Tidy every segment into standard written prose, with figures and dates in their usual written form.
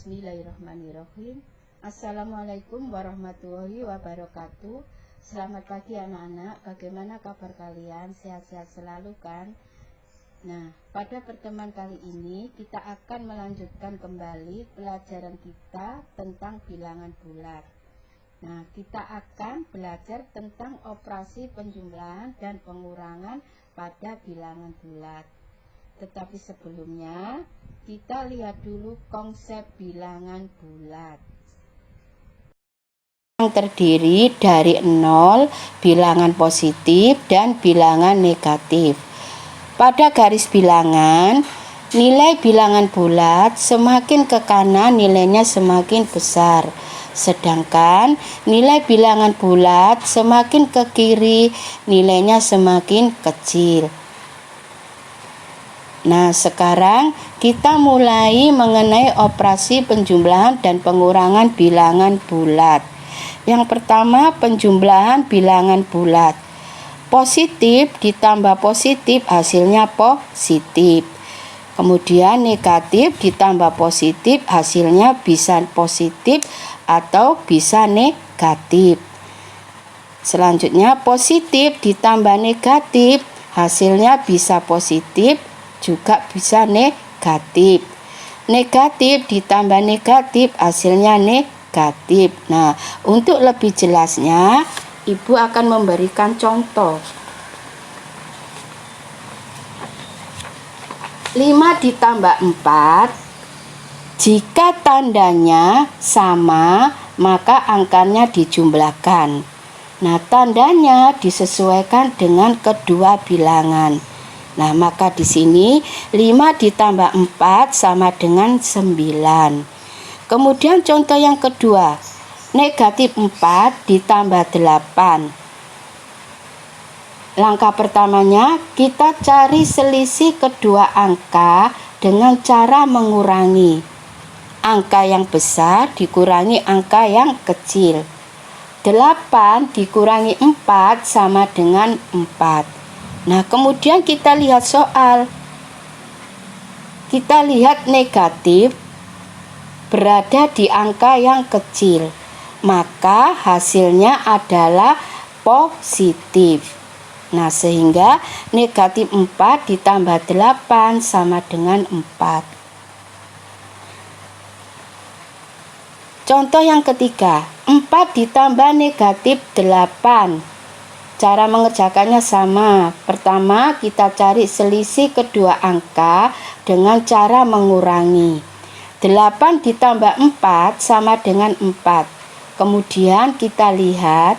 Bismillahirrahmanirrahim. Assalamualaikum warahmatullahi wabarakatuh. Selamat pagi anak-anak, bagaimana kabar kalian? Sehat-sehat selalu kan? Nah, pada pertemuan kali ini kita akan melanjutkan kembali pelajaran kita tentang bilangan bulat. Nah, kita akan belajar tentang operasi penjumlahan dan pengurangan pada bilangan bulat. Tetapi sebelumnya, kita lihat dulu konsep bilangan bulat. Yang terdiri dari 0, bilangan positif, dan bilangan negatif. Pada garis bilangan, nilai bilangan bulat semakin ke kanan nilainya semakin besar. Sedangkan nilai bilangan bulat semakin ke kiri nilainya semakin kecil. Nah, sekarang kita mulai mengenai operasi penjumlahan dan pengurangan bilangan bulat. Yang pertama, penjumlahan bilangan bulat. Positif ditambah positif hasilnya positif. Kemudian negatif ditambah positif hasilnya bisa positif atau bisa negatif. Selanjutnya, positif ditambah negatif hasilnya bisa positif juga bisa negatif. Negatif ditambah negatif hasilnya negatif. Nah, untuk lebih jelasnya Ibu akan memberikan contoh. 5 ditambah 4, jika tandanya sama maka angkanya dijumlahkan. Nah, tandanya disesuaikan dengan kedua bilangan. Nah, maka di sini 5 ditambah 4 sama dengan 9. Kemudian contoh yang kedua, negatif 4 ditambah 8. Langkah pertamanya, kita cari selisih kedua angka dengan cara mengurangi. Angka yang besar dikurangi angka yang kecil. 8 dikurangi 4 sama dengan 4. Nah, kemudian kita lihat soal. Kita lihat negatif berada di angka yang kecil, maka hasilnya adalah positif. Nah, sehingga negatif 4 ditambah 8 sama dengan 4. Contoh yang ketiga, 4 ditambah negatif 8. Cara mengerjakannya sama. Pertama, kita cari selisih kedua angka dengan cara mengurangi. 8 ditambah 4 sama dengan 4. Kemudian kita lihat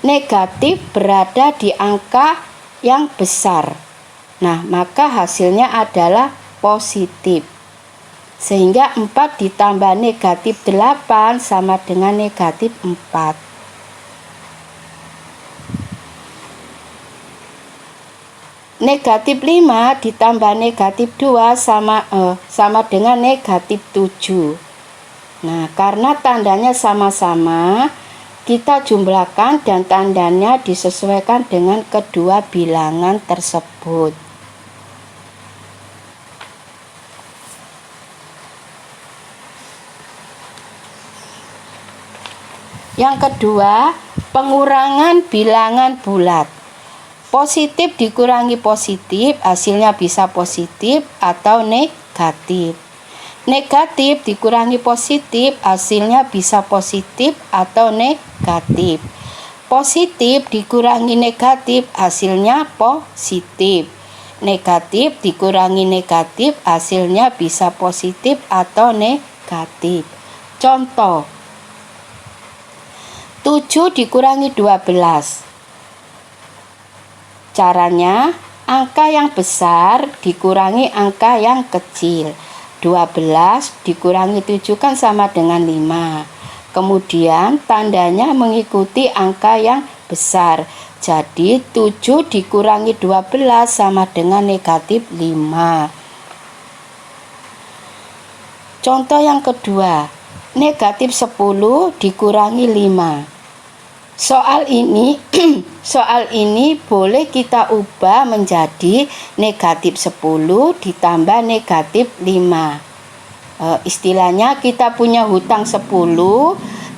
negatif berada di angka yang besar. Nah, maka hasilnya adalah positif. Sehingga 4 ditambah negatif 8 sama dengan negatif 4. Negatif 5 ditambah negatif 2 sama dengan negatif 7. Nah, karena tandanya sama-sama, kita jumlahkan dan tandanya disesuaikan dengan kedua bilangan tersebut. Yang kedua, pengurangan bilangan bulat. Positif dikurangi positif, hasilnya bisa positif atau negatif. Negatif dikurangi positif, hasilnya bisa positif atau negatif. Positif dikurangi negatif, hasilnya positif. Negatif dikurangi negatif, hasilnya bisa positif atau negatif. Contoh, 7 dikurangi 12. Caranya, angka yang besar dikurangi angka yang kecil. 12 dikurangi 7 kan sama dengan 5. Kemudian tandanya mengikuti angka yang besar. Jadi 7 dikurangi 12 sama dengan negatif 5. Contoh yang kedua, negatif 10 dikurangi 5. Soal ini boleh kita ubah menjadi negatif 10 ditambah negatif 5. Istilahnya kita punya hutang 10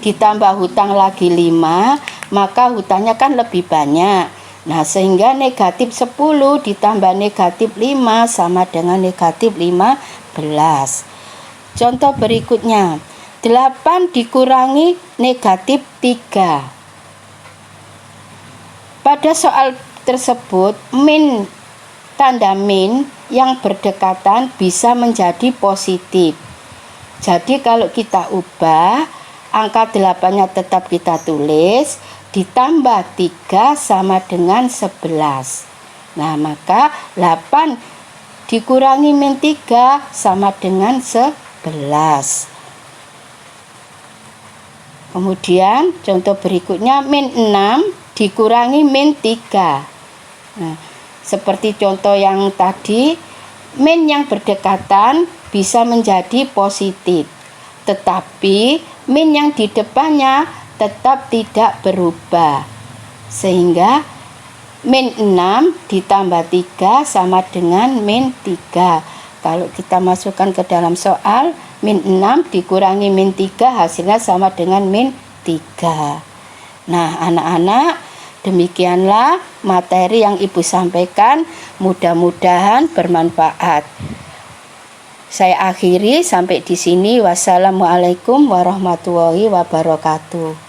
ditambah hutang lagi 5, maka hutangnya kan lebih banyak. Nah, sehingga negatif 10 ditambah negatif 5 sama dengan negatif 15. Contoh berikutnya, 8 dikurangi negatif 3. Pada soal tersebut, tanda min yang berdekatan bisa menjadi positif. Jadi kalau kita ubah, angka 8-nya tetap kita tulis, ditambah 3 sama dengan 11. Nah, maka 8 dikurangi min 3 sama dengan 11. Kemudian contoh berikutnya, min 6 dikurangi min 3. Nah, seperti contoh yang tadi, min yang berdekatan bisa menjadi positif, tetapi min yang di depannya tetap tidak berubah, sehingga min 6 ditambah 3 sama dengan min 3. Kalau kita masukkan ke dalam soal, min 6 dikurangi min 3 hasilnya sama dengan min 3. Nah, anak-anak, demikianlah materi yang Ibu sampaikan, mudah-mudahan bermanfaat. Saya akhiri sampai di sini. Wassalamualaikum warahmatullahi wabarakatuh.